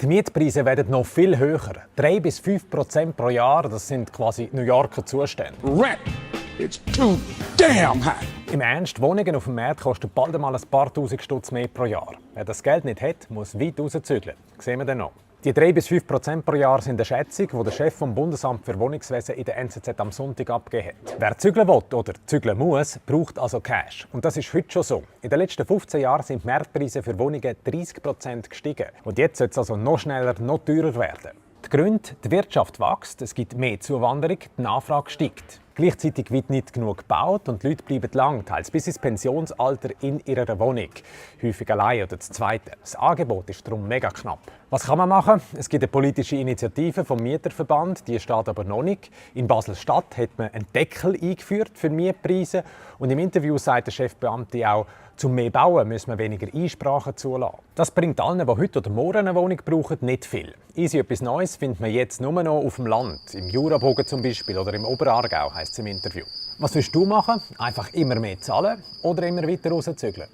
Die Mietpreise werden noch viel höher. 3-5% pro Jahr, das sind quasi New Yorker Zustände. Rent, it's too damn high. Im Ernst, Wohnungen auf dem Markt kosten bald einmal ein paar Tausend Stutz mehr pro Jahr. Wer das Geld nicht hat, muss weit rauszügeln. Das sehen wir dann noch. Die 3-5% pro Jahr sind eine Schätzung, die der Chef vom Bundesamt für Wohnungswesen in der NZZ am Sonntag abgegeben hat. Wer zügeln will oder zügeln muss, braucht also Cash. Und das ist heute schon so. In den letzten 15 Jahren sind die Marktpreise für Wohnungen 30% gestiegen. Und jetzt soll es also noch schneller, noch teurer werden. Die Gründe: die Wirtschaft wächst, es gibt mehr Zuwanderung, die Nachfrage steigt. Gleichzeitig wird nicht genug gebaut und die Leute bleiben lang, teils bis ins Pensionsalter in ihrer Wohnung. Häufig allein oder zu zweit. Das Angebot ist darum mega knapp. Was kann man machen? Es gibt eine politische Initiative vom Mieterverband, die steht aber noch nicht. In Basel-Stadt hat man einen Deckel eingeführt für Mietpreise. Und im Interview sagt der Chefbeamte auch, zum mehr Bauen müssen wir weniger Einsprachen zulassen. Das bringt allen, die heute oder morgen eine Wohnung brauchen, nicht viel. Easy etwas Neues findet man jetzt nur noch auf dem Land, im Jurabogen zum Beispiel oder im Oberaargau, heisst es im Interview. Was willst du machen? Einfach immer mehr zahlen oder immer weiter rauszügeln?